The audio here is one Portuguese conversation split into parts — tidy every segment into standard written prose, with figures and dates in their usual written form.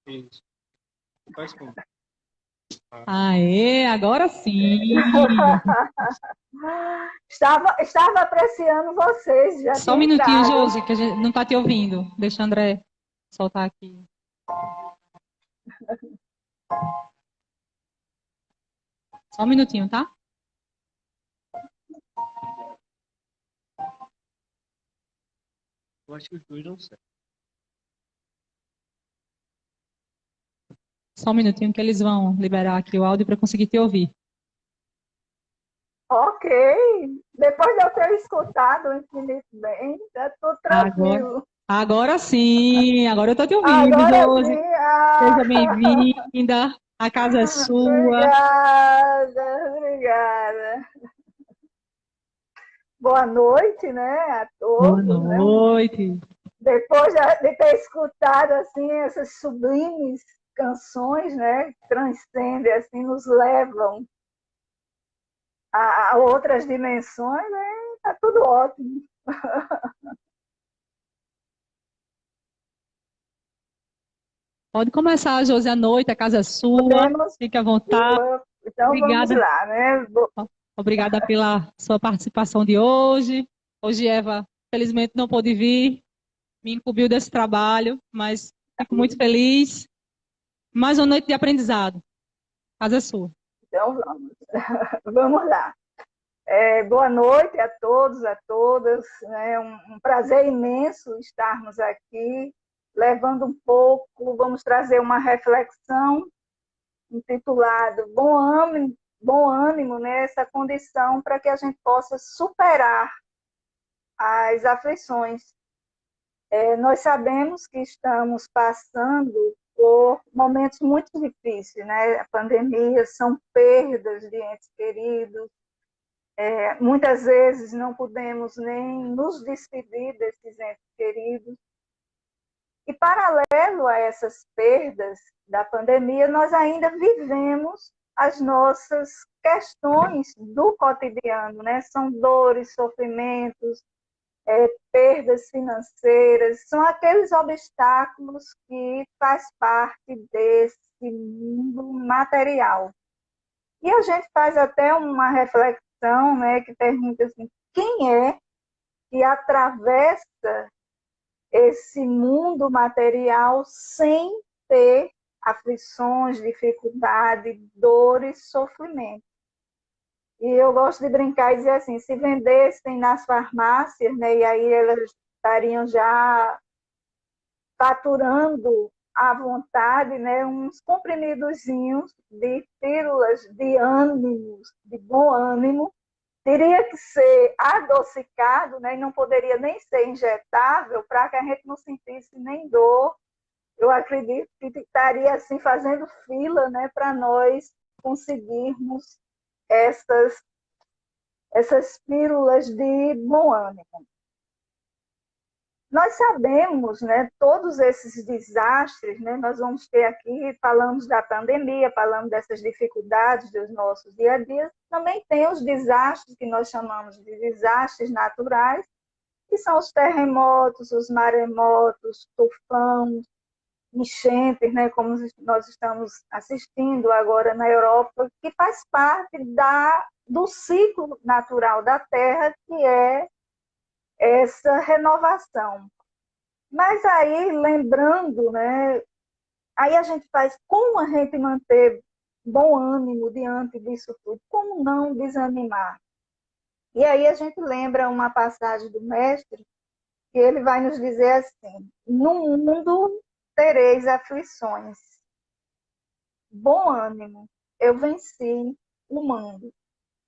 Isso. Faz como? Aê, agora sim. Estava apreciando vocês, já Só um tinha minutinho, entrado. Josi, que a gente não está te ouvindo. Deixa o André soltar aqui. Só um minutinho, tá? Eu acho que os dois não servem. Só um minutinho que eles vão liberar aqui o áudio para conseguir te ouvir. Ok. Depois de eu ter escutado o Infinito Bem, está tudo Agora, tranquilo. agora sim, agora eu estou te ouvindo, Agora Josi. sim. Seja bem-vinda. A casa é sua. Obrigada, obrigada. Boa noite, né, a Boa todos, né? noite. Depois de ter escutado assim essas sublimes canções, né, que transcendem assim, nos levam a outras dimensões, né? Tá tudo ótimo. Pode começar, Josi, à noite. A casa é sua. Podemos. Fique à vontade. Então vamos Obrigada. lá, né? Obrigada pela sua participação de hoje. Hoje, Eva, felizmente não pôde vir, me incumbiu desse trabalho, mas fico muito feliz. Mais uma noite de aprendizado. A casa é sua. Então vamos, vamos lá. Boa noite a todos, a todas. É um prazer imenso estarmos aqui, levando um pouco, vamos trazer uma reflexão intitulada Bom ânimo, né? Essa condição para que a gente possa superar as aflições. Nós sabemos que estamos passando por momentos muito difíceis, né? A pandemia, são perdas de entes queridos. Muitas vezes não podemos nem nos despedir desses entes queridos. E paralelo a essas perdas da pandemia, nós ainda vivemos as nossas questões do cotidiano, né? São dores, sofrimentos, perdas financeiras, são aqueles obstáculos que faz parte desse mundo material. E a gente faz até uma reflexão, né, que pergunta assim, quem é que atravessa esse mundo material sem ter aflições, dificuldade, dores, sofrimento? E eu gosto de brincar e dizer assim, se vendessem nas farmácias, né, e aí elas estariam já faturando à vontade, né, uns comprimidozinhos de pílulas de ânimos, de bom ânimo, teria que ser adocicado, né, e não poderia nem ser injetável para que a gente não sentisse nem dor. Eu acredito que estaria assim fazendo fila, né, para nós conseguirmos essas pílulas de bom ânimo. Nós sabemos, né, todos esses desastres, né, nós vamos ter aqui, falamos da pandemia, falamos dessas dificuldades dos nossos dia a dia, também tem os desastres que nós chamamos de desastres naturais, que são os terremotos, os maremotos, tufões, enchentes, né, como nós estamos assistindo agora na Europa, que faz parte do ciclo natural da Terra, que é essa renovação. Mas aí, lembrando, né, aí a gente faz como a gente manter bom ânimo diante disso tudo, como não desanimar. E aí a gente lembra uma passagem do mestre, que ele vai nos dizer assim, no mundo tereis aflições, bom ânimo, eu venci o mundo.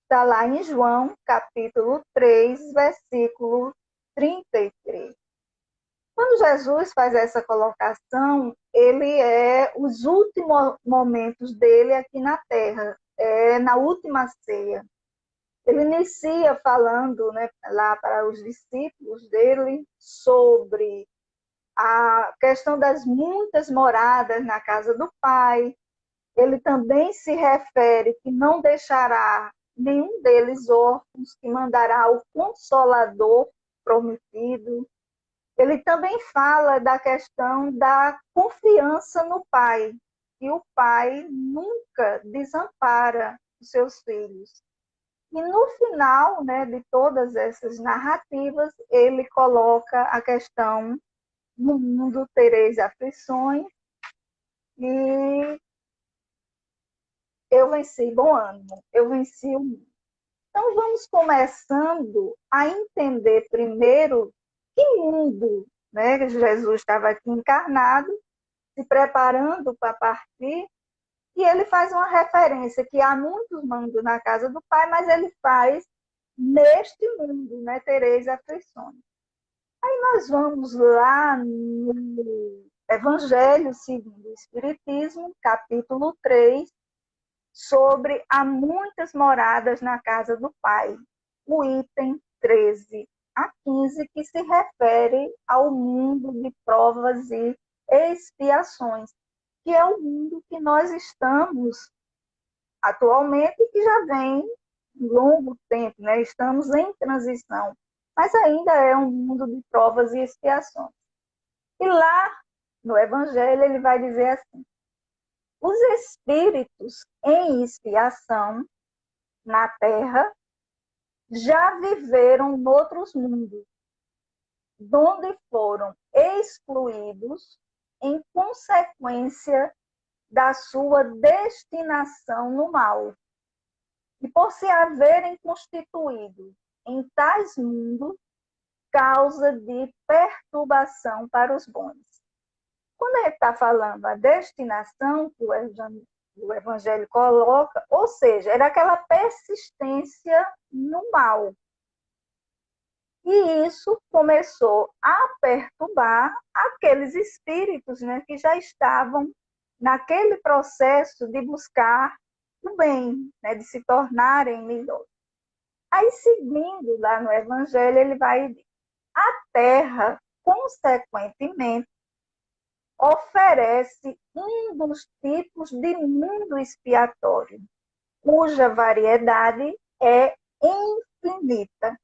Está lá em João, capítulo 3, versículo 33. Quando Jesus faz essa colocação, ele é os últimos momentos dele aqui na Terra, na última ceia. Ele inicia falando, né, lá para os discípulos dele sobre a questão das muitas moradas na casa do Pai. Ele também se refere que não deixará nenhum deles órfãos, que mandará o Consolador prometido. ele também fala da questão da confiança no Pai. E o Pai nunca desampara os seus filhos. E no final, né, de todas essas narrativas, ele coloca a questão: no mundo tereis aflições, e eu venci, bom ânimo, eu venci o mundo. Então vamos começando a entender primeiro que mundo, né? Jesus estava aqui encarnado, se preparando para partir, e ele faz uma referência que há muitos mundos na casa do Pai, mas ele faz neste mundo, né? Tereis aflições. Aí nós vamos lá no Evangelho segundo o Espiritismo, capítulo 3, sobre há muitas moradas na casa do Pai, o item 13 a 15, que se refere ao mundo de provas e expiações, que é o mundo que nós estamos atualmente e que já vem longo tempo, né? Estamos em transição, mas ainda é um mundo de provas e expiações. E lá no Evangelho ele vai dizer assim: os espíritos em expiação na Terra já viveram noutros mundos, donde foram excluídos em consequência da sua destinação no mal. E por se haverem constituído em tais mundos, causa de perturbação para os bons. Quando ele está falando a destinação que o Evangelho coloca, ou seja, era aquela persistência no mal. E isso começou a perturbar aqueles espíritos, né, que já estavam naquele processo de buscar o bem, né, de se tornarem melhores. Aí, seguindo lá no Evangelho, ele vai dizer: a Terra, consequentemente, oferece um dos tipos de mundo expiatório, cuja variedade é infinita.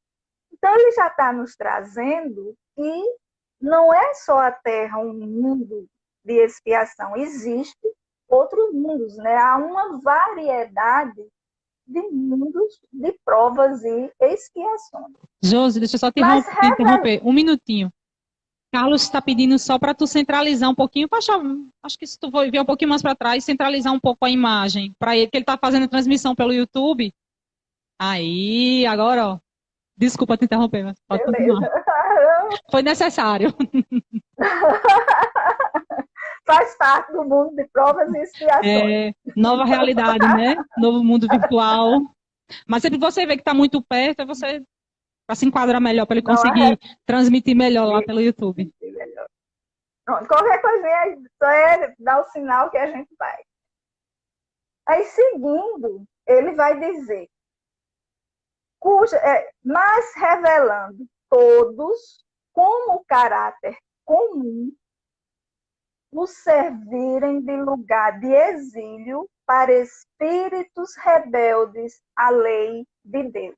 Então, ele já está nos trazendo que não é só a Terra um mundo de expiação, existe outros mundos, né? Há uma variedade de mundos de provas e expiações. Josi, deixa eu só te Mas interromper um minutinho. Carlos está pedindo só para tu centralizar um pouquinho, acho que se tu for ver um pouquinho mais para trás, centralizar um pouco a imagem, para ele, que ele está fazendo transmissão pelo YouTube. Aí, agora, ó, desculpa te interromper, mas pode continuar. Foi necessário. Faz parte do mundo de provas e expiações. Nova realidade, né? Novo mundo virtual. Mas se você vê que está muito perto, é você para se enquadrar melhor, para ele conseguir transmitir melhor lá pelo YouTube. Pronto, qualquer coisinha só é dar o sinal que a gente vai. Aí, seguindo, ele vai dizer: mas revelando todos como caráter comum os servirem de lugar de exílio para espíritos rebeldes à lei de Deus.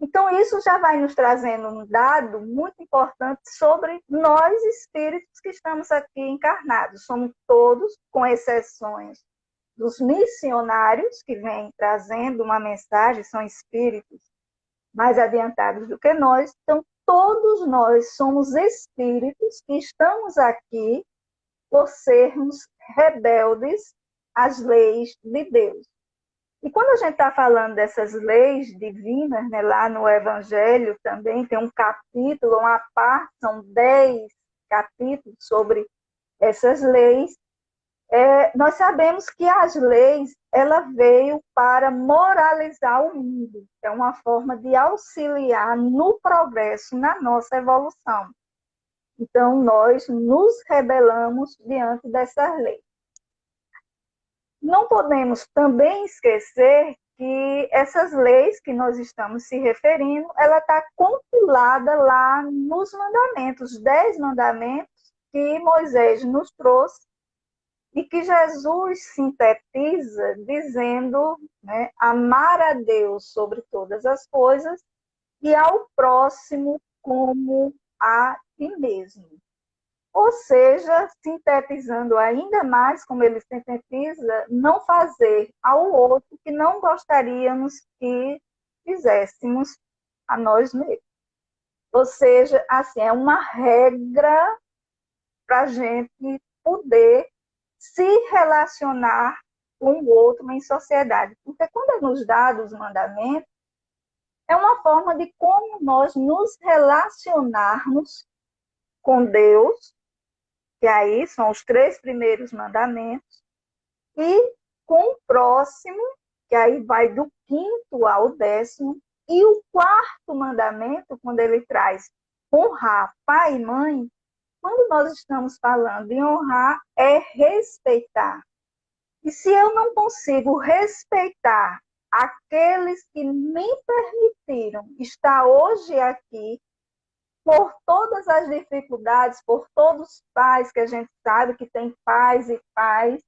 Então, isso já vai nos trazendo um dado muito importante sobre nós, espíritos que estamos aqui encarnados. Somos todos, com exceções dos missionários, que vêm trazendo uma mensagem, são espíritos mais adiantados do que nós. Então, todos nós somos espíritos que estamos aqui por sermos rebeldes às leis de Deus. E quando a gente está falando dessas leis divinas, né, lá no Evangelho também tem um capítulo, uma parte, são 10 capítulos sobre essas leis. Nós sabemos que as leis, ela veio para moralizar o mundo. É uma forma de auxiliar no progresso, na nossa evolução. Então, nós nos rebelamos diante dessas leis. Não podemos também esquecer que essas leis que nós estamos se referindo, ela está compilada lá nos mandamentos, 10 mandamentos que Moisés nos trouxe e que Jesus sintetiza dizendo, né, amar a Deus sobre todas as coisas e ao próximo como a ti mesmo. Ou seja, sintetizando ainda mais, como ele sintetiza, não fazer ao outro que não gostaríamos que fizéssemos a nós mesmos. Ou seja, assim, é uma regra para a gente poder se relacionar com o outro em sociedade. Porque quando é nos dados os mandamentos, é uma forma de como nós nos relacionarmos com Deus, que aí são os 3 primeiros mandamentos, e com o próximo, que aí vai do 5º ao 10º, e o 4º mandamento, quando ele traz honrar pai e mãe, quando nós estamos falando em honrar, é respeitar. E se eu não consigo respeitar aqueles que me permitiram estar hoje aqui, por todas as dificuldades, por todos os pais que a gente sabe que tem pais e pais,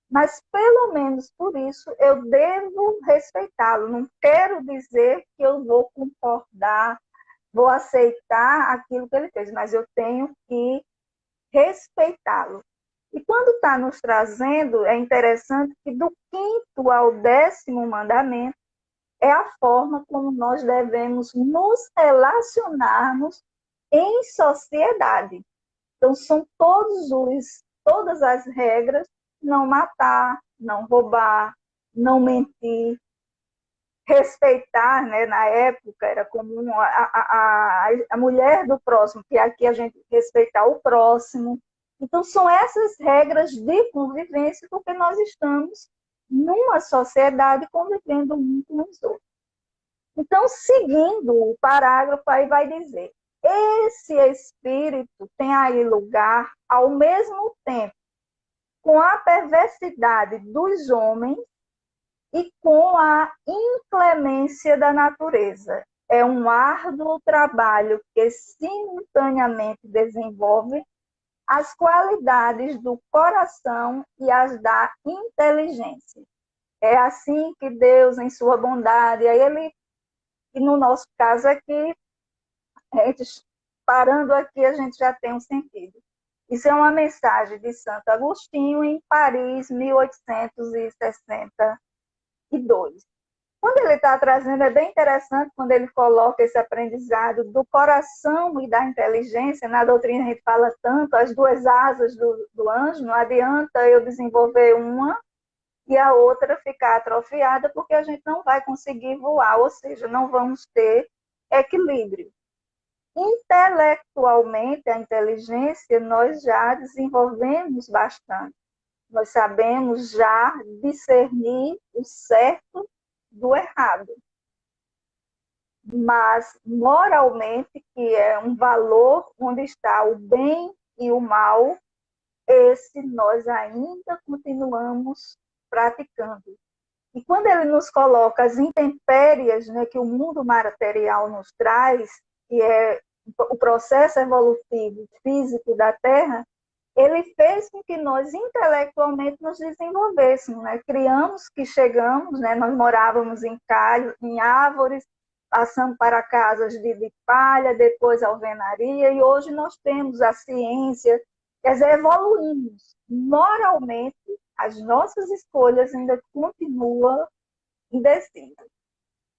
mas pelo menos por isso eu devo respeitá-lo. Não quero dizer que eu vou concordar, vou aceitar aquilo que ele fez, mas eu tenho que respeitá-lo. E quando está nos trazendo, é interessante que do 5º ao 10º mandamento é a forma como nós devemos nos relacionarmos em sociedade. Então, são todas as regras: não matar, não roubar, não mentir, respeitar, né? Na época era comum a mulher do próximo, que aqui a gente respeitar o próximo. Então, são essas regras de convivência, porque nós estamos numa sociedade convivendo um com os outros. Então, seguindo o parágrafo, aí vai dizer: esse espírito tem aí lugar, ao mesmo tempo, com a perversidade dos homens e com a inclemência da natureza. É um árduo trabalho que simultaneamente desenvolve as qualidades do coração e as da inteligência. É assim que Deus, em sua bondade, e no nosso caso aqui, parando aqui, a gente já tem um sentido. Isso é uma mensagem de Santo Agostinho, em Paris, 1862. Quando ele está trazendo, é bem interessante quando ele coloca esse aprendizado do coração e da inteligência. Na doutrina a gente fala tanto, as 2 asas do anjo, não adianta eu desenvolver uma e a outra ficar atrofiada, porque a gente não vai conseguir voar, ou seja, não vamos ter equilíbrio. Intelectualmente, a inteligência nós já desenvolvemos bastante. Nós sabemos já discernir o certo do errado. Mas, moralmente, que é um valor onde está o bem e o mal, esse nós ainda continuamos praticando. E quando ele nos coloca as intempéries, né, que o mundo material nos traz, que é o processo evolutivo físico da Terra, ele fez com que nós intelectualmente nos desenvolvêssemos, né? Criamos que chegamos, né? Nós morávamos em árvores, passamos para casas de palha, depois alvenaria, e hoje nós temos a ciência, quer dizer, evoluímos. Moralmente, as nossas escolhas ainda continuam indecisas.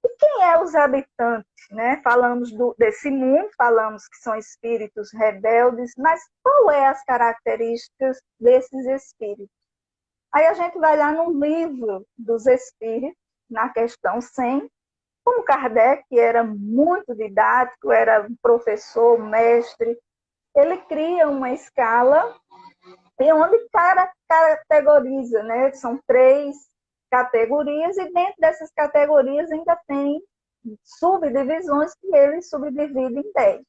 E quem é os habitantes, né? Falamos desse mundo, falamos que são espíritos rebeldes, mas qual é as características desses espíritos? Aí a gente vai lá no livro dos espíritos, na questão 100, como Kardec, que era muito didático, era professor, mestre, ele cria uma escala e onde categoriza, né? São 3 categorias, e dentro dessas categorias ainda tem subdivisões que ele subdivide em 10.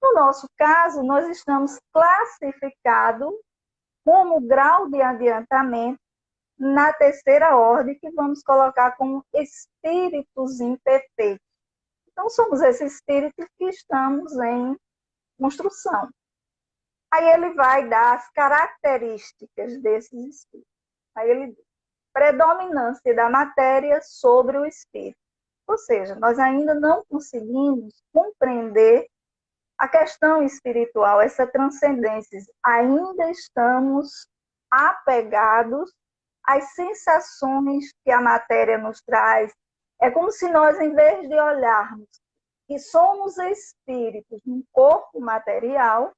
No nosso caso, nós estamos classificados como grau de adiantamento na 3ª ordem, que vamos colocar como espíritos imperfeitos. Então, somos esses espíritos que estamos em construção. Aí ele vai dar as características desses espíritos. Aí ele diz: predominância da matéria sobre o espírito. Ou seja, nós ainda não conseguimos compreender a questão espiritual, essa transcendência, ainda estamos apegados às sensações que a matéria nos traz. É como se nós, em vez de olharmos que somos espíritos num corpo material,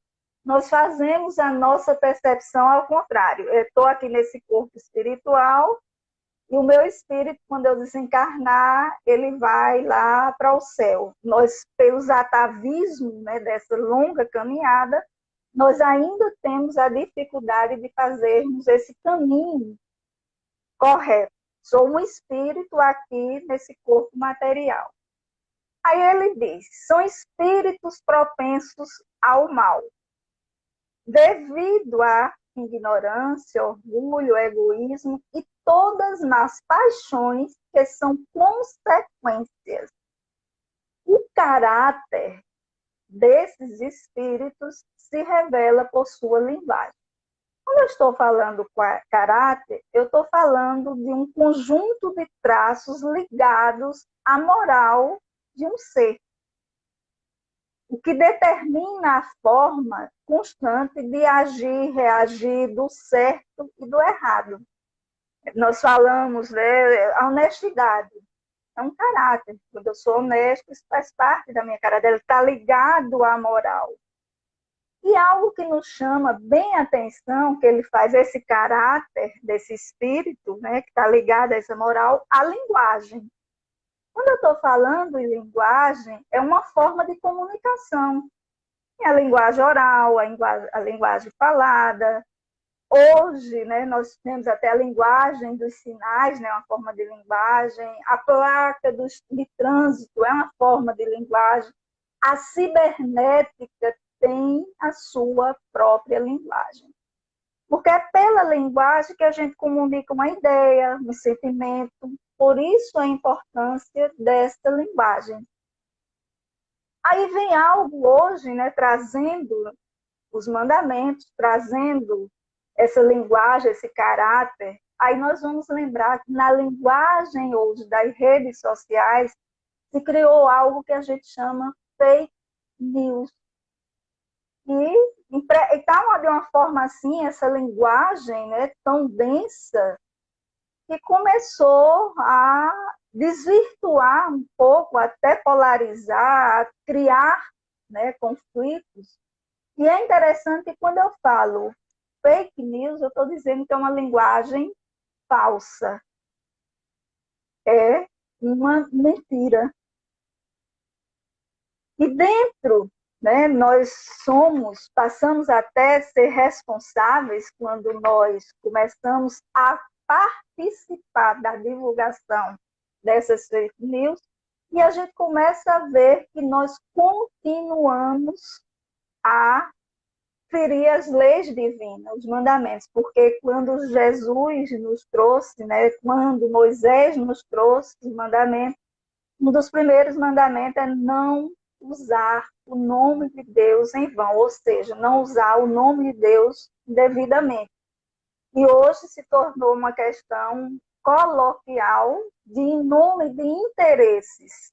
nós fazemos a nossa percepção ao contrário. Eu estou aqui nesse corpo espiritual e o meu espírito, quando eu desencarnar, ele vai lá para o céu. Nós, pelos atavismos, né, dessa longa caminhada, nós ainda temos a dificuldade de fazermos esse caminho correto. Sou um espírito aqui nesse corpo material. Aí ele diz, são espíritos propensos ao mal, devido à ignorância, orgulho, egoísmo e todas as más paixões que são consequências. O caráter desses espíritos se revela por sua linguagem. Quando eu estou falando caráter, eu estou falando de um conjunto de traços ligados à moral de um ser, o que determina a forma constante de agir, reagir do certo e do errado. Nós falamos, né, a honestidade é um caráter. Quando eu sou honesto, isso faz parte da minha caráter, ele está ligado à moral. E algo que nos chama bem a atenção, que ele faz esse caráter desse espírito, né, que está ligado a essa moral, a linguagem. Quando eu estou falando em linguagem, é uma forma de comunicação. É a linguagem oral, a linguagem falada. Hoje, né, nós temos até a linguagem dos sinais, né, uma forma de linguagem. A placa de trânsito é uma forma de linguagem. A cibernética tem a sua própria linguagem. Porque é pela linguagem que a gente comunica uma ideia, um sentimento. Por isso a importância desta linguagem. Aí vem algo hoje, né, trazendo os mandamentos, trazendo essa linguagem, esse caráter. Aí nós vamos lembrar que na linguagem hoje das redes sociais se criou algo que a gente chama fake news. E está de uma forma assim, essa linguagem, né, tão densa, que começou a desvirtuar um pouco, até polarizar, a criar, né, conflitos. E é interessante que quando eu falo fake news, eu estou dizendo que é uma linguagem falsa. É uma mentira. E dentro, né, nós passamos até a ser responsáveis quando nós começamos a participar da divulgação dessas fake news, e a gente começa a ver que nós continuamos a ferir as leis divinas, os mandamentos, porque quando Jesus nos trouxe, né, quando Moisés nos trouxe os mandamentos, um dos primeiros mandamentos é não usar o nome de Deus em vão, ou seja, não usar o nome de Deus indevidamente. E hoje se tornou uma questão coloquial de nome de interesses,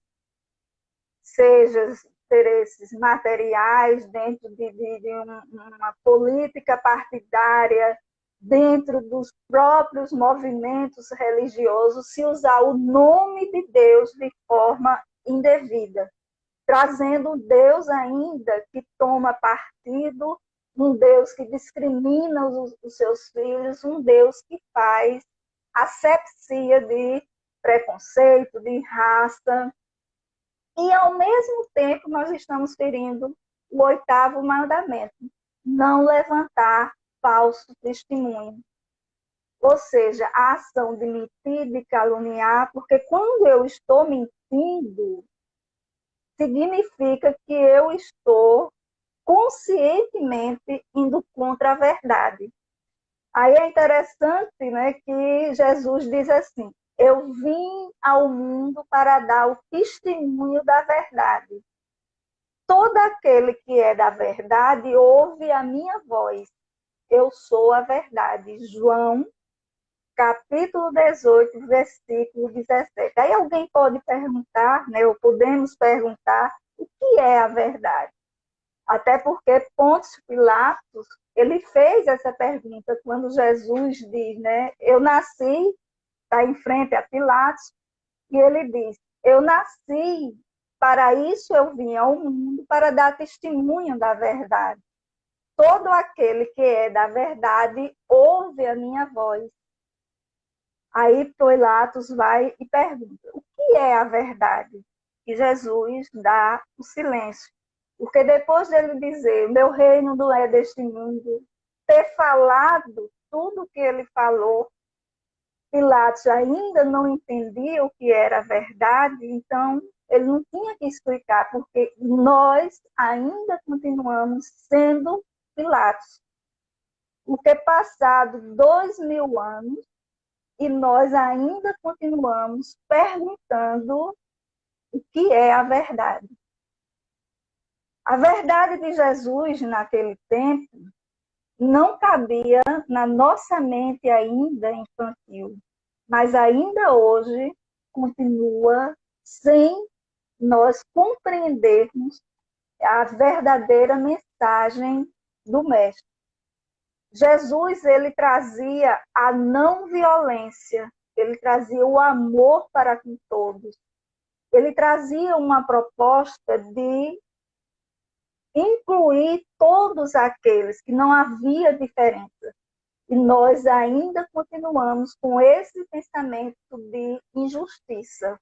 seja interesses materiais dentro de uma política partidária, dentro dos próprios movimentos religiosos, se usar o nome de Deus de forma indevida, trazendo um Deus ainda que toma partido, um Deus que discrimina os seus filhos, um Deus que faz asepsia de preconceito, de raça. E, ao mesmo tempo, nós estamos ferindo o 8º mandamento, não levantar falso testemunho. Ou seja, a ação de mentir, de caluniar, porque quando eu estou mentindo, significa que eu estou conscientemente indo contra a verdade. Aí é interessante, né, que Jesus diz assim, eu vim ao mundo para dar o testemunho da verdade. Todo aquele que é da verdade ouve a minha voz. Eu sou a verdade. João, capítulo 18, versículo 17. Aí alguém pode perguntar, né, ou podemos perguntar, o que é a verdade? Até porque Pôncio Pilatos, ele fez essa pergunta quando Jesus diz, né? Eu nasci, está em frente a Pilatos, e ele diz, eu nasci, para isso eu vim ao mundo, para dar testemunho da verdade. Todo aquele que é da verdade ouve a minha voz. Aí Pilatos vai e pergunta, o que é a verdade? E Jesus dá o silêncio. Porque depois dele dizer, meu reino não é deste mundo, ter falado tudo o que ele falou, Pilatos ainda não entendia o que era a verdade, então ele não tinha que explicar, porque nós ainda continuamos sendo Pilatos. Porque passado 2000 anos, e nós ainda continuamos perguntando o que é a verdade. A verdade de Jesus naquele tempo não cabia na nossa mente ainda infantil, mas ainda hoje continua sem nós compreendermos a verdadeira mensagem do Mestre. Jesus, ele trazia a não violência, ele trazia o amor para com todos. Ele trazia uma proposta de incluir todos aqueles, que não havia diferença. E nós ainda continuamos com esse pensamento de injustiça.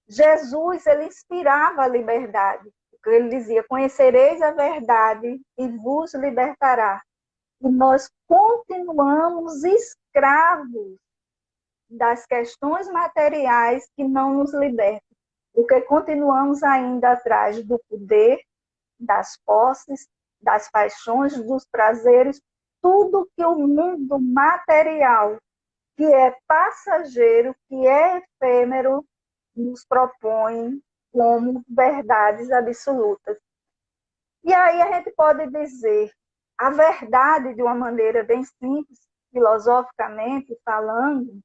Jesus, ele inspirava a liberdade. Ele dizia, conhecereis a verdade e vos libertará. E nós continuamos escravos das questões materiais que não nos libertam, porque continuamos ainda atrás do poder, das posses, das paixões, dos prazeres, tudo que o mundo material, que é passageiro, que é efêmero, nos propõe como verdades absolutas. E aí a gente pode dizer, a verdade, de uma maneira bem simples, filosoficamente falando,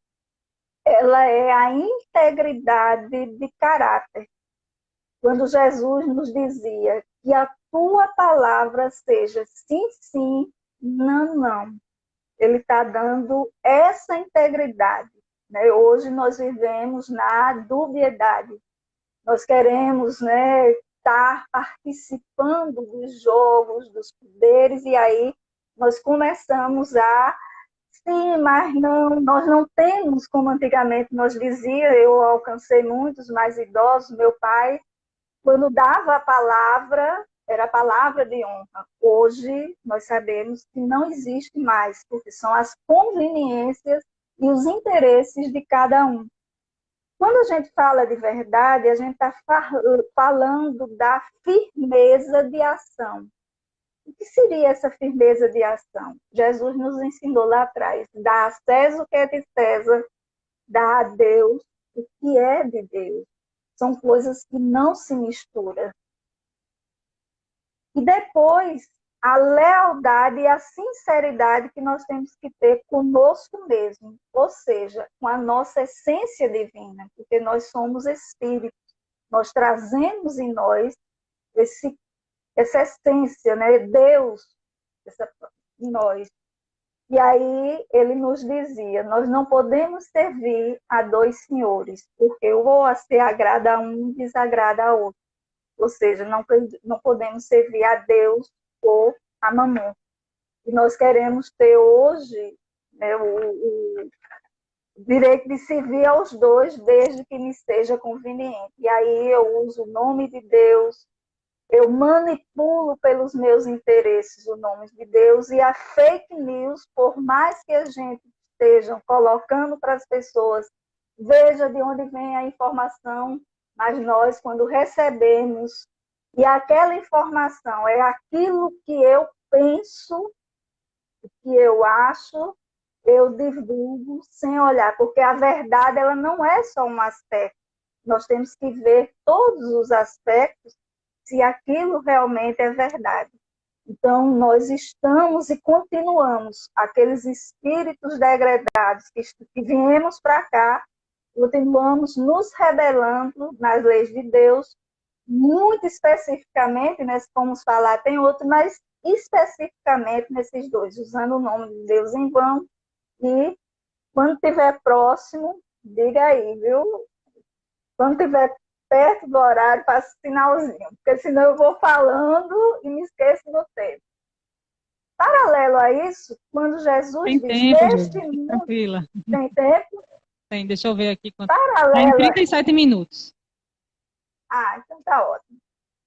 ela é a integridade de caráter. Quando Jesus nos dizia que a tua palavra seja sim, sim, não, não. Ele está dando essa integridade. Né? Hoje nós vivemos na dubiedade. Nós queremos, né, estar participando dos jogos, dos poderes, e aí nós começamos a, sim, mas não, nós não temos, como antigamente nós dizia, eu alcancei muitos mais idosos, meu pai, quando dava a palavra, era a palavra de honra. Hoje, nós sabemos que não existe mais, porque são as conveniências e os interesses de cada um. Quando a gente fala de verdade, a gente está falando da firmeza de ação. O que seria essa firmeza de ação? Jesus nos ensinou lá atrás, dá a César o que é de César, dá a Deus o que é de Deus. São coisas que não se misturam. E depois, a lealdade e a sinceridade que nós temos que ter conosco mesmo, ou seja, com a nossa essência divina, porque nós somos espíritos, nós trazemos em nós essa essência, né? Deus em nós. E aí ele nos dizia, nós não podemos servir a dois senhores, porque ou se agrada a um, desagrada a outro. Ou seja, não podemos servir a Deus ou a Mamon. E nós queremos ter hoje, né, o direito de servir aos dois, desde que me seja conveniente. E aí eu uso o nome de Deus, eu manipulo pelos meus interesses o nome de Deus, e a fake news, por mais que a gente esteja colocando para as pessoas, veja de onde vem a informação, mas nós, quando recebemos, e aquela informação é aquilo que eu penso, que eu acho, eu divulgo sem olhar, porque a verdade ela não é só um aspecto. Nós temos que ver todos os aspectos se aquilo realmente é verdade. Então, nós estamos e continuamos, aqueles espíritos degradados que viemos para cá, continuamos nos rebelando nas leis de Deus, muito especificamente, né, se formos falar, tem outro, mas especificamente nesses dois, usando o nome de Deus em vão. E quando estiver próximo, diga aí, viu? Quando estiver perto do horário, faça sinalzinho, porque senão eu vou falando e me esqueço do tempo. Paralelo a isso, quando Jesus Tem diz, tempo, neste gente. mundo, Tranquila. tem tempo, Tem, deixa eu ver aqui. Tem paralelo, 37 minutos. então tá ótimo.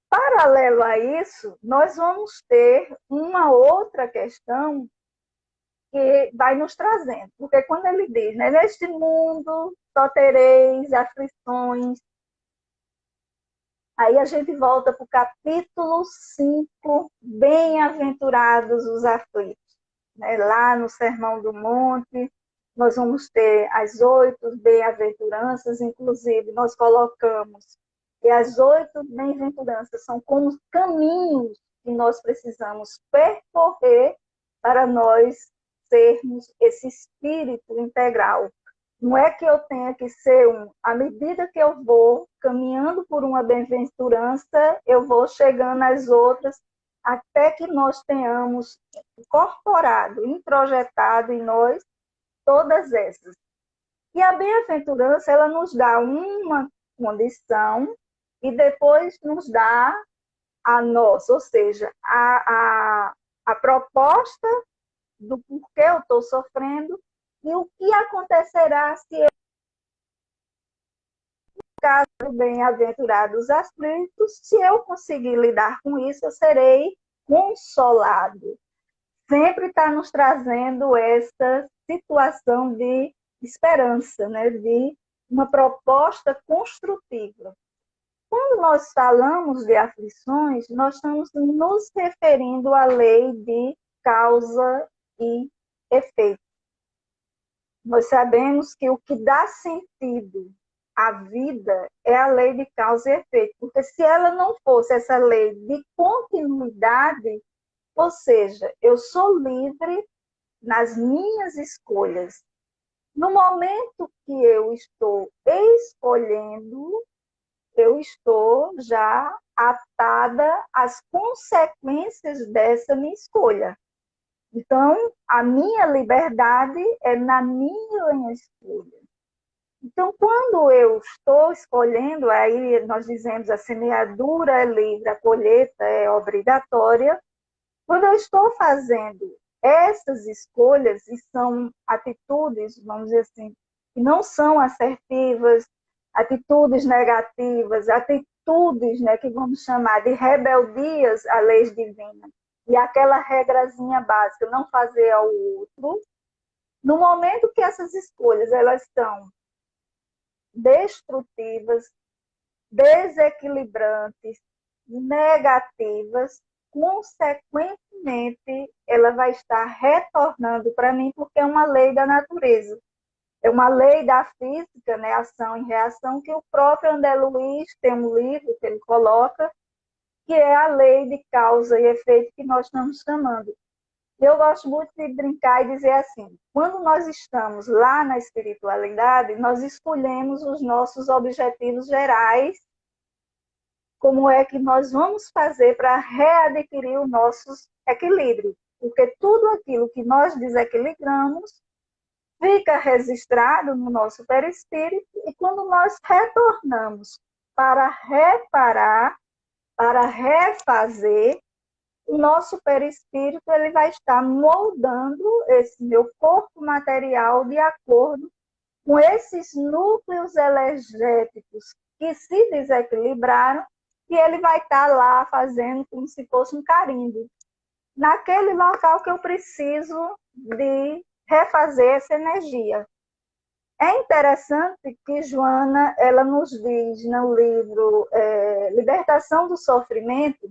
Paralelo a isso, nós vamos ter uma outra questão que vai nos trazendo. Porque quando ele diz, né, neste mundo só tereis aflições, aí a gente volta para o capítulo 5, bem-aventurados os aflitos. Né? Lá no Sermão do Monte, nós vamos ter as 8 bem-aventuranças, inclusive nós colocamos que as 8 bem-aventuranças são como caminhos que nós precisamos percorrer para nós sermos esse espírito integral. Não é que eu tenha que ser à medida que eu vou caminhando por uma bem-aventurança, eu vou chegando às outras, até que nós tenhamos incorporado, introjetado em nós todas essas. E a bem-aventurança, ela nos dá uma condição e depois nos dá a nossa, ou seja, a proposta do porquê eu estou sofrendo e o que acontecerá se eu, caso bem-aventurados aflitos, se eu conseguir lidar com isso, eu serei consolado. Sempre está nos trazendo essa situação de esperança, né? De uma proposta construtiva. Quando nós falamos de aflições, nós estamos nos referindo à lei de causa e efeito. Nós sabemos que o que dá sentido à vida é a lei de causa e efeito, porque se ela não fosse essa lei de continuidade, ou seja, eu sou livre nas minhas escolhas. No momento que eu estou escolhendo, eu estou já atada às consequências dessa minha escolha. Então, a minha liberdade é na minha escolha. Então, quando eu estou escolhendo, aí nós dizemos a semeadura é livre, a colheita é obrigatória. Quando eu estou fazendo essas escolhas, e são atitudes, vamos dizer assim, que não são assertivas, atitudes negativas, atitudes, né, que vamos chamar de rebeldias à lei divina, e aquela regrazinha básica, não fazer ao outro, no momento que essas escolhas elas estão destrutivas, desequilibrantes, negativas, consequentemente, ela vai estar retornando para mim, porque é uma lei da natureza. É uma lei da física, né? Ação e reação, que o próprio André Luiz tem um livro que ele coloca, que é a lei de causa e efeito que nós estamos chamando. Eu gosto muito de brincar e dizer assim, quando nós estamos lá na espiritualidade, nós escolhemos os nossos objetivos gerais, como é que nós vamos fazer para readquirir o nosso equilíbrio. Porque tudo aquilo que nós desequilibramos fica registrado no nosso perispírito e quando nós retornamos para reparar, para refazer, o nosso perispírito ele vai estar moldando esse meu corpo material de acordo com esses núcleos energéticos que se desequilibraram e ele vai estar lá fazendo como se fosse um carimbo. Naquele local que eu preciso de refazer essa energia. É interessante que Joana ela nos diz no livro Libertação do Sofrimento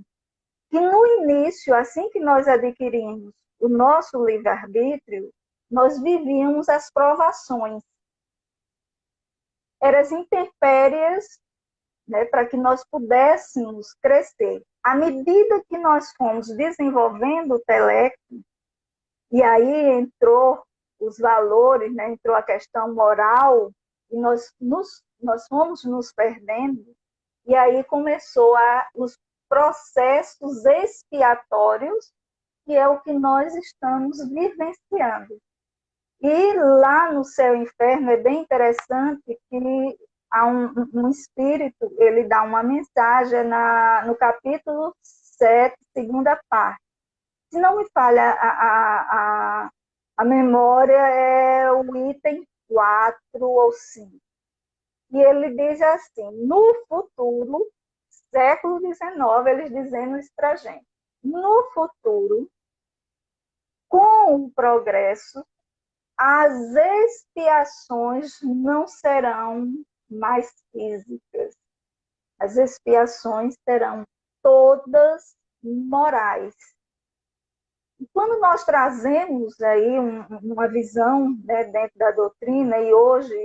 que no início, assim que nós adquirimos o nosso livre-arbítrio, nós vivíamos as provações. Eram as intempéries, né, para que nós pudéssemos crescer. À medida que nós fomos desenvolvendo o intelecto, e aí entrou os valores, né, entrou a questão moral, e nós fomos nos perdendo, E aí começou os processos expiatórios, que é o que nós estamos vivenciando. E lá no céu e inferno é bem interessante que há um espírito, ele dá uma mensagem no capítulo 7, segunda parte. Se não me falha a memória, é o item 4 ou 5. E ele diz assim, no futuro, século XIX, eles dizendo isso para a gente. No futuro, com o progresso, as expiações não serão mais físicas. As expiações serão todas morais. E quando nós trazemos aí uma visão, né, dentro da doutrina, e hoje,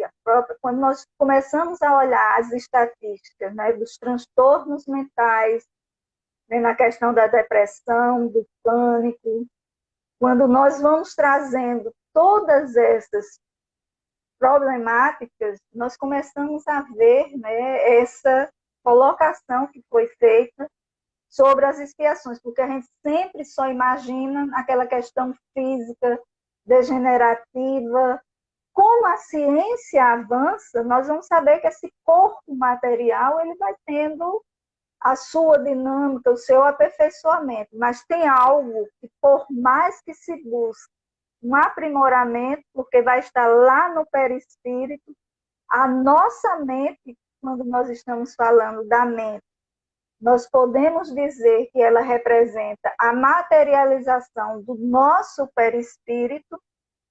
quando nós começamos a olhar as estatísticas, né, dos transtornos mentais, né, na questão da depressão, do pânico, quando nós vamos trazendo todas essas problemáticas, nós começamos a ver, né, essa colocação que foi feita sobre as expiações, porque a gente sempre só imagina aquela questão física, degenerativa. Como a ciência avança, nós vamos saber que esse corpo material ele vai tendo a sua dinâmica, o seu aperfeiçoamento, mas tem algo que, por mais que se busque um aprimoramento, porque vai estar lá no perispírito, a nossa mente, quando nós estamos falando da mente, nós podemos dizer que ela representa a materialização do nosso perispírito,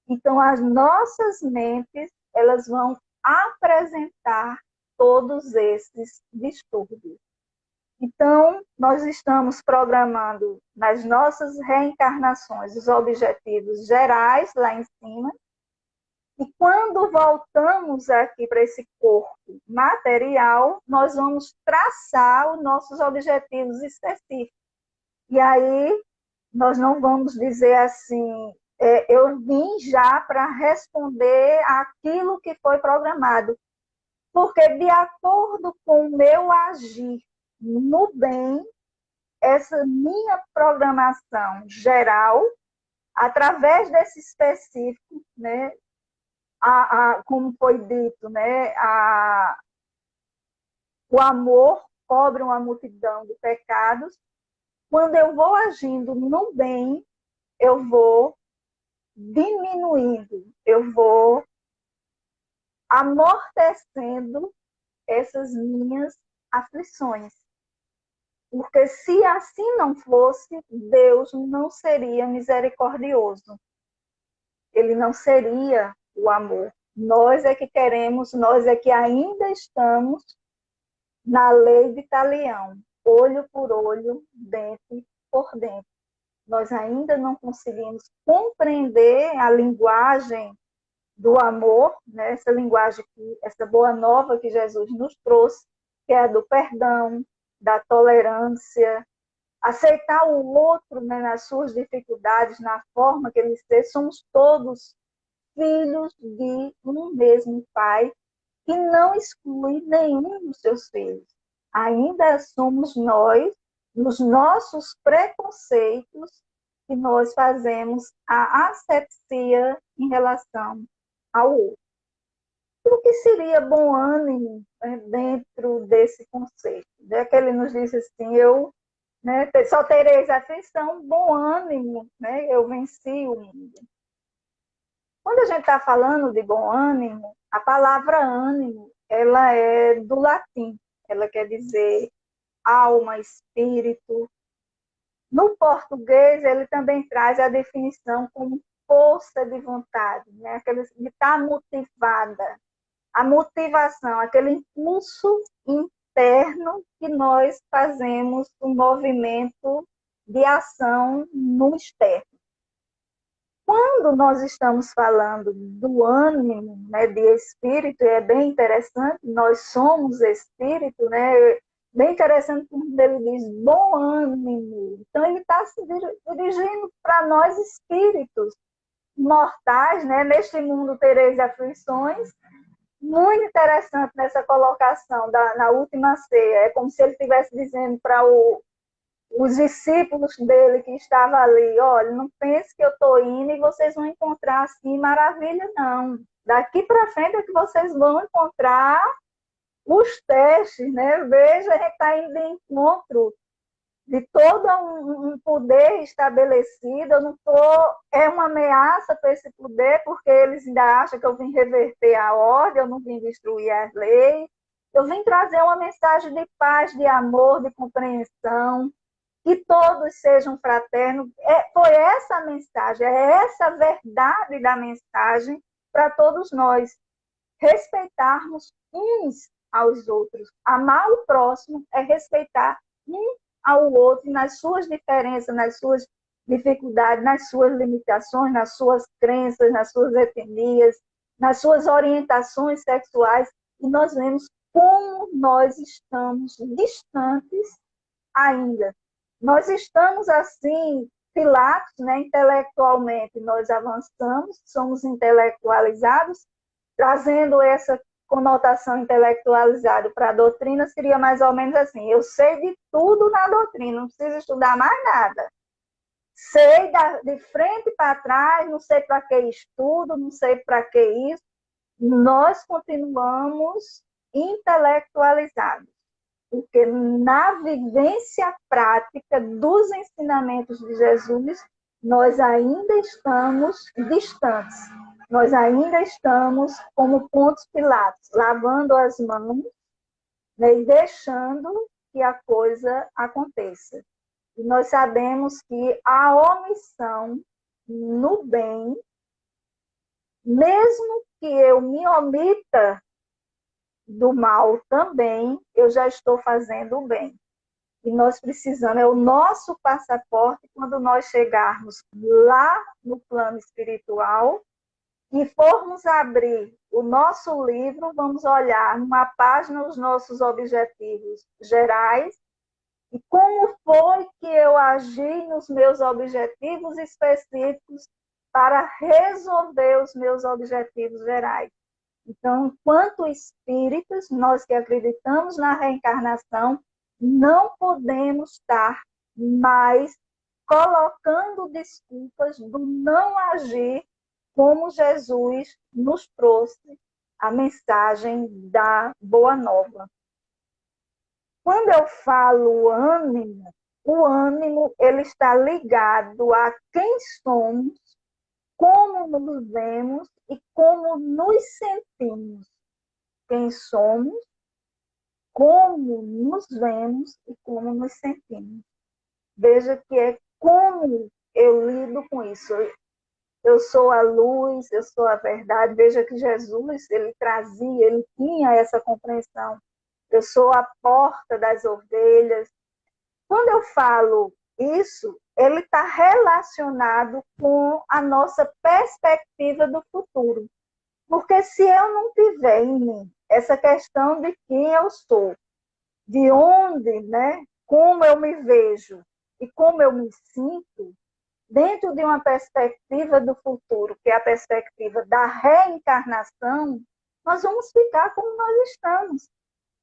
então as nossas mentes, elas vão apresentar todos esses distúrbios. Então, nós estamos programando nas nossas reencarnações os objetivos gerais lá em cima, e quando voltamos aqui para esse corpo material, nós vamos traçar os nossos objetivos específicos. E aí, nós não vamos dizer assim, eu vim já para responder aquilo que foi programado. Porque de acordo com o meu agir no bem, essa minha programação geral, através desse específico, né, como foi dito, né, o amor cobre uma multidão de pecados. Quando eu vou agindo no bem, eu vou diminuindo, eu vou amortecendo essas minhas aflições. Porque se assim não fosse, Deus não seria misericordioso. Ele não seria o amor. Nós é que queremos, nós é que ainda estamos na lei de Talião, olho por olho, dente por dente. Nós ainda não conseguimos compreender a linguagem do amor, né? Essa linguagem, essa boa nova que Jesus nos trouxe, que é a do perdão, da tolerância, aceitar o outro, né, nas suas dificuldades, na forma que ele seja. Somos todos filhos de um mesmo Pai, que não exclui nenhum dos seus filhos. Ainda somos nós, nos nossos preconceitos, que nós fazemos a asepsia em relação ao outro. O que seria bom ânimo, né, dentro desse conceito? É que ele nos diz assim, eu, né, só tereis aflição, bom ânimo, né, eu venci o mundo. Quando a gente está falando de bom ânimo, a palavra ânimo, ela é do latim, ela quer dizer alma, espírito. No português, ele também traz a definição como força de vontade, né? Aquela de estar motivada. A motivação, aquele impulso interno que nós fazemos um movimento de ação no externo. Quando nós estamos falando do ânimo, né, de espírito, é bem interessante, nós somos espírito, né? Bem interessante quando ele diz bom ânimo. Então, ele está se dirigindo para nós espíritos mortais, né? Neste mundo tereis aflições, muito interessante nessa colocação na última ceia. É como se ele estivesse dizendo para os discípulos dele que estavam ali, olha, não pense que eu estou indo e vocês vão encontrar assim maravilha, não. Daqui para frente é que vocês vão encontrar os testes, né? Veja, a gente está indo em encontro de todo um poder estabelecido. Eu não estou, é uma ameaça para esse poder, porque eles ainda acham que eu vim reverter a ordem, eu não vim destruir as leis. Eu vim trazer uma mensagem de paz, de amor, de compreensão, que todos sejam fraternos. Foi essa a mensagem, é essa a verdade da mensagem para todos nós. Respeitarmos uns aos outros. Amar o próximo é respeitar um ao outro nas suas diferenças, nas suas dificuldades, nas suas limitações, nas suas crenças, nas suas etnias, nas suas orientações sexuais. E nós vemos como nós estamos distantes ainda. Nós estamos assim, pilatos, né, intelectualmente, nós avançamos, somos intelectualizados, trazendo essa conotação intelectualizada para a doutrina, seria mais ou menos assim: eu sei de tudo na doutrina, não preciso estudar mais nada. Sei de frente para trás, não sei para que estudo, não sei para que isso. Nós continuamos intelectualizados, porque na vivência prática dos ensinamentos de Jesus, nós ainda estamos distantes. Nós ainda estamos como pontos pilatos, lavando as mãos, né, e deixando que a coisa aconteça. E nós sabemos que a omissão no bem, mesmo que eu me omita do mal também, eu já estou fazendo o bem. E nós precisamos, é o nosso passaporte quando nós chegarmos lá no plano espiritual e formos abrir o nosso livro, vamos olhar numa página os nossos objetivos gerais e como foi que eu agi nos meus objetivos específicos para resolver os meus objetivos gerais. Então, enquanto espíritos, nós que acreditamos na reencarnação, não podemos estar mais colocando desculpas do não agir como Jesus nos trouxe a mensagem da Boa Nova. Quando eu falo o ânimo ele está ligado a quem somos, como nos vemos e como nos sentimos. Quem somos, como nos vemos e como nos sentimos. Veja que é como eu lido com isso. Eu sou a luz, eu sou a verdade. Veja que Jesus, ele trazia, ele tinha essa compreensão. Eu sou a porta das ovelhas. Quando eu falo isso, ele está relacionado com a nossa perspectiva do futuro. Porque se eu não tiver em mim essa questão de quem eu sou, de onde, né, como eu me vejo e como eu me sinto, dentro de uma perspectiva do futuro, que é a perspectiva da reencarnação, nós vamos ficar como nós estamos.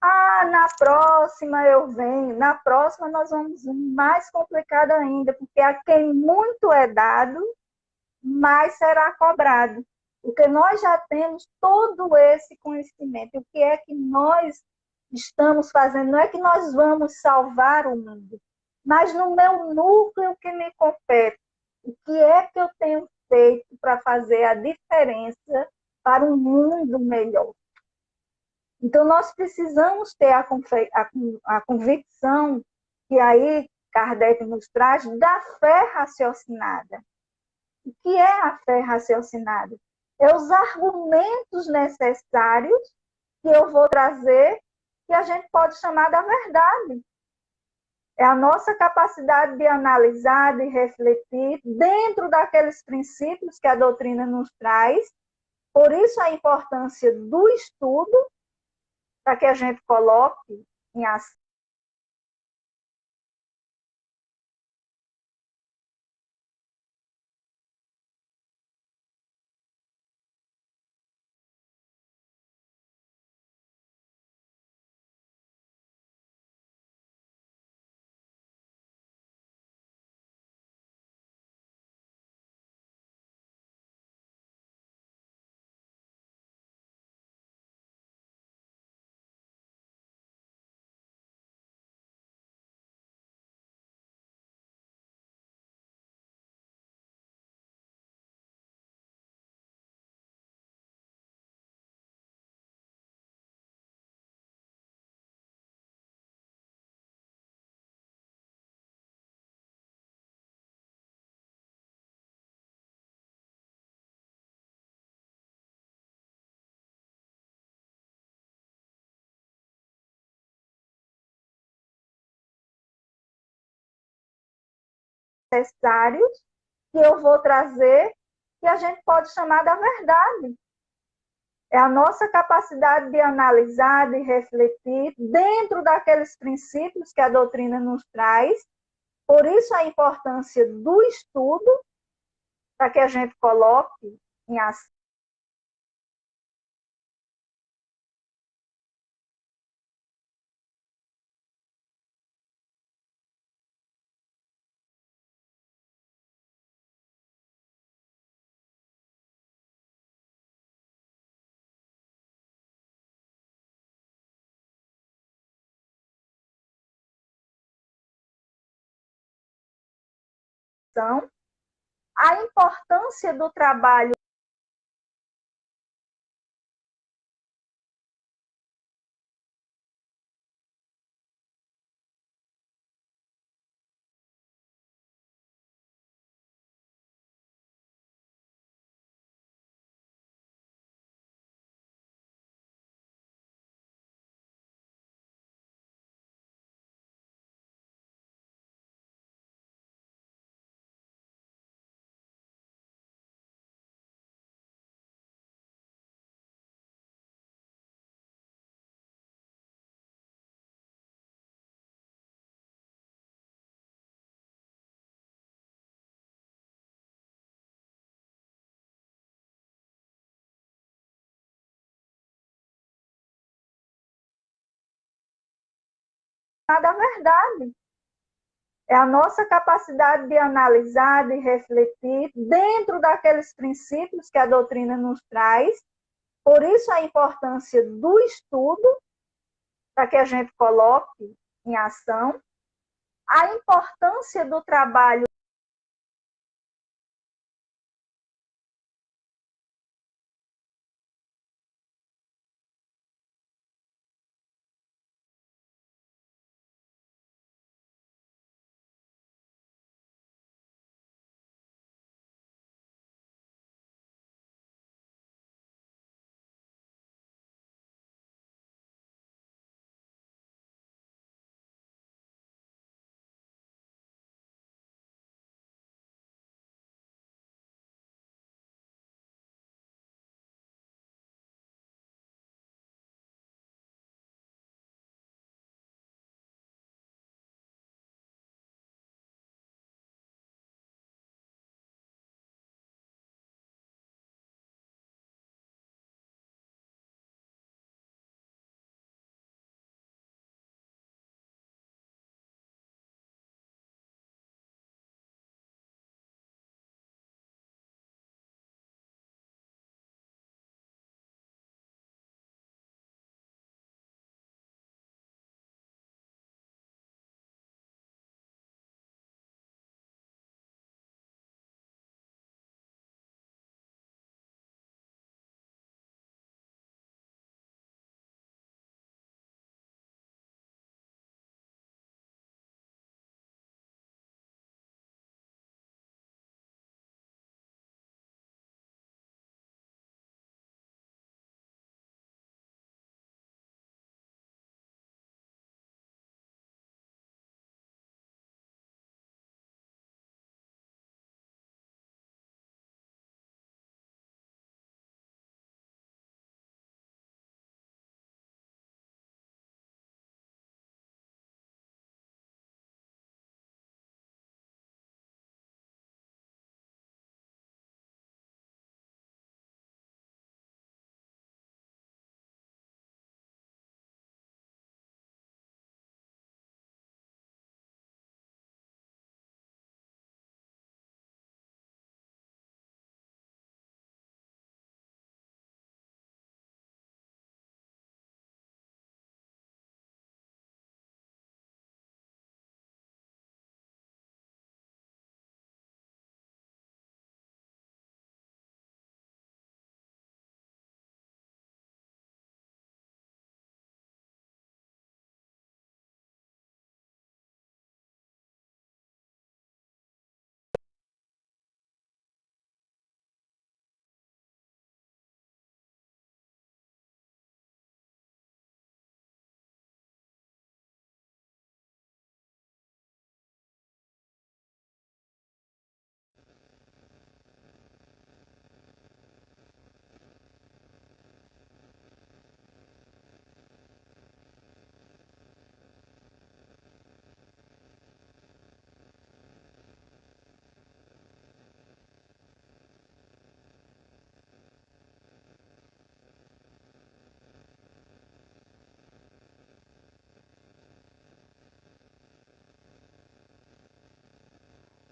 Ah, na próxima eu venho. Na próxima nós vamos mais complicado ainda, porque a quem muito é dado, mais será cobrado. Porque nós já temos todo esse conhecimento. O que é que nós estamos fazendo? Não é que nós vamos salvar o mundo, mas no meu núcleo que me compete. O que é que eu tenho feito para fazer a diferença para um mundo melhor? Então, nós precisamos ter a convicção que aí Kardec nos traz da fé raciocinada. O que é a fé raciocinada? É os argumentos necessários que eu vou trazer, que a gente pode chamar da verdade. É a nossa capacidade de analisar, de refletir dentro daqueles princípios que a doutrina nos traz. Por isso a importância do estudo, para que a gente coloque em ação necessários que eu vou trazer, que a gente pode chamar da verdade. É a nossa capacidade de analisar, de refletir dentro daqueles princípios que a doutrina nos traz. Por isso a importância do estudo, para que a gente coloque em ação. A importância do trabalho da verdade. É a nossa capacidade de analisar, de refletir dentro daqueles princípios que a doutrina nos traz. Por isso a importância do estudo, para que a gente coloque em ação. A importância do trabalho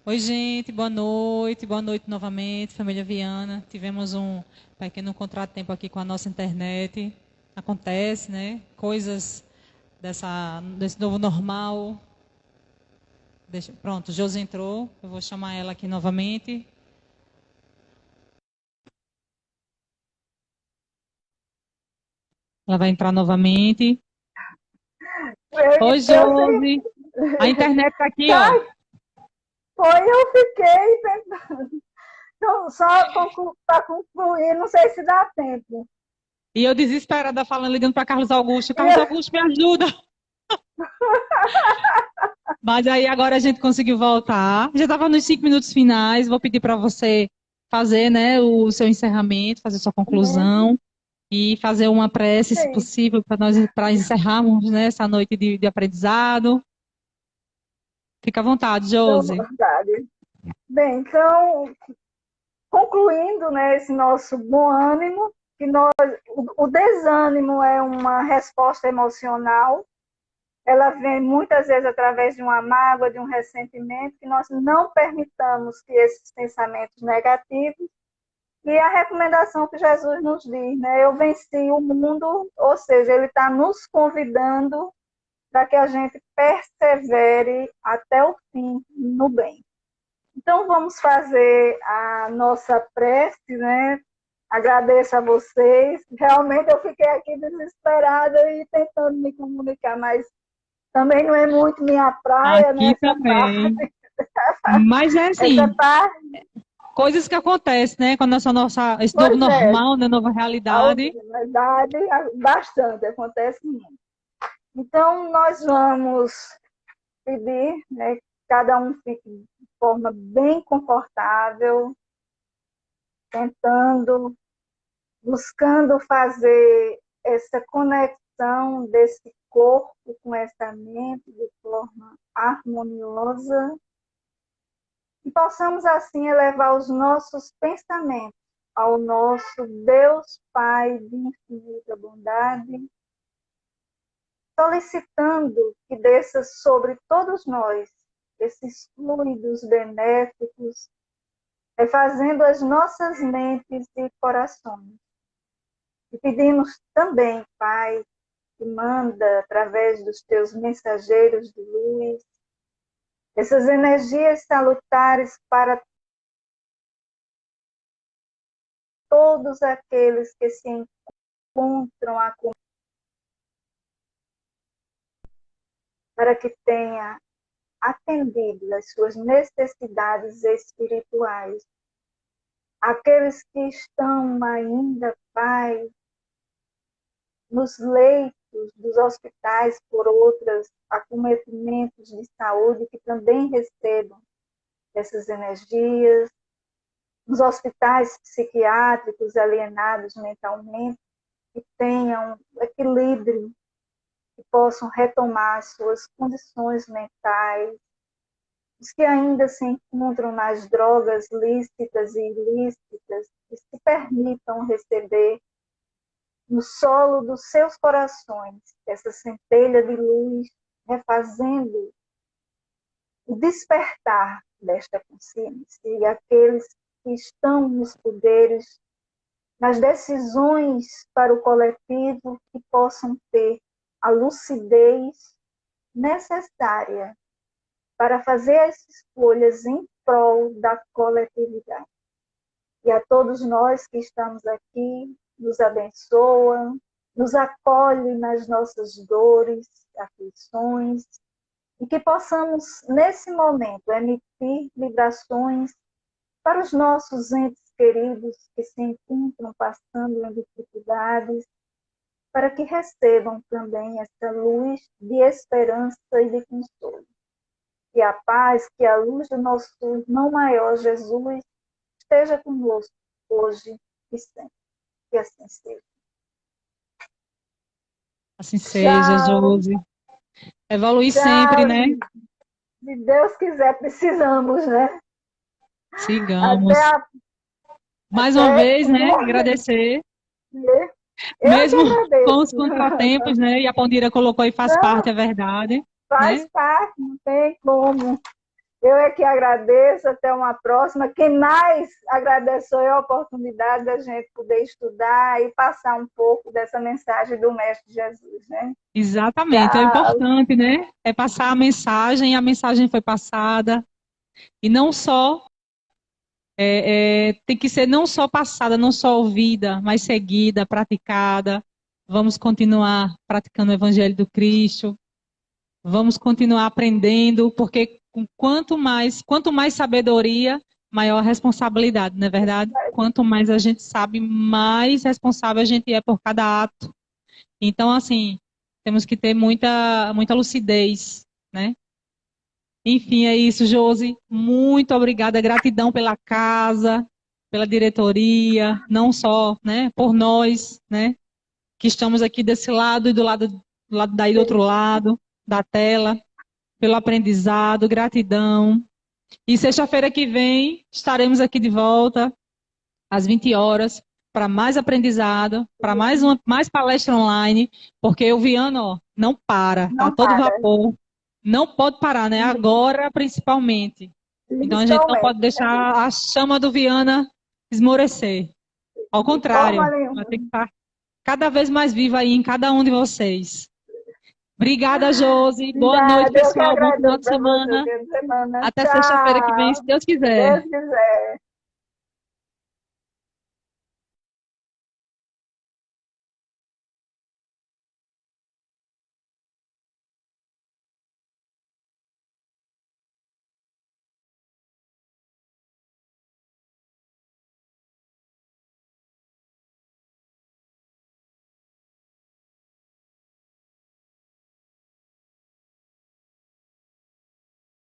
Oi, gente, boa noite novamente, família Viana. Tivemos um pequeno contratempo aqui com a nossa internet. Acontece, né? Coisas desse novo normal. Pronto, Josi entrou. Eu vou chamar ela aqui novamente. Ela vai entrar novamente. Oi, Josi. A internet está aqui, ó. Eu fiquei tentando. Então, só para concluir, não sei se dá tempo. E eu desesperada falando, ligando para Carlos Augusto. Carlos Augusto, me ajuda. Mas aí agora a gente conseguiu voltar. Já estava nos 5 minutos finais. Vou pedir para você fazer, né, o seu encerramento, fazer sua conclusão e fazer uma prece, se possível, para encerrarmos, né, essa noite de aprendizado. Fica à vontade, Josi. Bem, então, concluindo, né, esse nosso bom ânimo, que o desânimo é uma resposta emocional. Ela vem muitas vezes através de uma mágoa, de um ressentimento, que nós não permitamos que esses pensamentos negativos. E a recomendação que Jesus nos diz, né? Eu venci o mundo, ou seja, ele está nos convidando para que a gente persevere até o fim no bem. Então, vamos fazer a nossa prece, né? Agradeço a vocês. Realmente eu fiquei aqui desesperada e tentando me comunicar, mas também não é muito minha praia, aqui também. Mas é assim, coisas que acontecem, né? Com esse novo normal, né? Nova realidade. Bastante, acontece muito. Então, nós vamos pedir, né, que cada um fique de forma bem confortável, buscando fazer essa conexão desse corpo com essa mente de forma harmoniosa e possamos assim elevar os nossos pensamentos ao nosso Deus Pai de infinita bondade, solicitando que desça sobre todos nós esses fluidos benéficos, refazendo as nossas mentes e corações. E pedimos também, Pai, que manda através dos teus mensageiros de luz, essas energias salutares para todos aqueles que se encontram a para que tenha atendido às suas necessidades espirituais. Aqueles que estão ainda, Pai, nos leitos dos hospitais por outros acometimentos de saúde, que também recebam essas energias, nos hospitais psiquiátricos alienados mentalmente, que tenham equilíbrio, que possam retomar suas condições mentais, os que ainda se encontram nas drogas lícitas e ilícitas, que se permitam receber no solo dos seus corações essa centelha de luz, refazendo o despertar desta consciência, e aqueles que estão nos poderes, nas decisões para o coletivo, que possam ter a lucidez necessária para fazer as escolhas em prol da coletividade. E a todos nós que estamos aqui, nos abençoa, nos acolhe nas nossas dores, aflições, e que possamos, nesse momento, emitir vibrações para os nossos entes queridos que se encontram passando em dificuldades, para que recebam também essa luz de esperança e de consolo. Que a paz, que a luz do nosso irmão maior, Jesus, esteja conosco hoje e sempre. Que assim seja. Assim seja, Josi. Evoluir sempre, né? Se Deus quiser, precisamos, né? Sigamos. Mais uma vez, né? Agradecer. Mesmo com os contratempos, né? E a Pondira colocou aí, faz parte, é verdade. Faz parte, não tem como. Eu é que agradeço, até uma próxima. Quem mais agradece é a oportunidade da gente poder estudar e passar um pouco dessa mensagem do Mestre Jesus, né? Exatamente, é importante, né? É passar a mensagem foi passada. E não só, tem que ser não só passada, não só ouvida, mas seguida, praticada. Vamos continuar praticando o Evangelho do Cristo. Vamos continuar aprendendo, porque quanto mais sabedoria, maior a responsabilidade, não é verdade? Quanto mais a gente sabe, mais responsável a gente é por cada ato. Então, assim, temos que ter muita lucidez, né? Enfim, é isso, Josi. Muito obrigada, gratidão pela casa, pela diretoria, não só, né, por nós, né, que estamos aqui desse lado e do lado daí do outro lado da tela, pelo aprendizado, gratidão. E sexta-feira que vem estaremos aqui de volta às 20 horas para mais aprendizado, para mais palestra online, porque o Viano, ó, não para, tá todo vapor. Não pode parar, né? Agora, principalmente. Então, a gente não pode deixar a chama do Viana esmorecer. Ao contrário, vai ter que estar cada vez mais viva aí em cada um de vocês. Obrigada, Josi. Boa noite, pessoal. Bom final de semana. Até sexta-feira que vem, se Deus quiser. Se Deus quiser.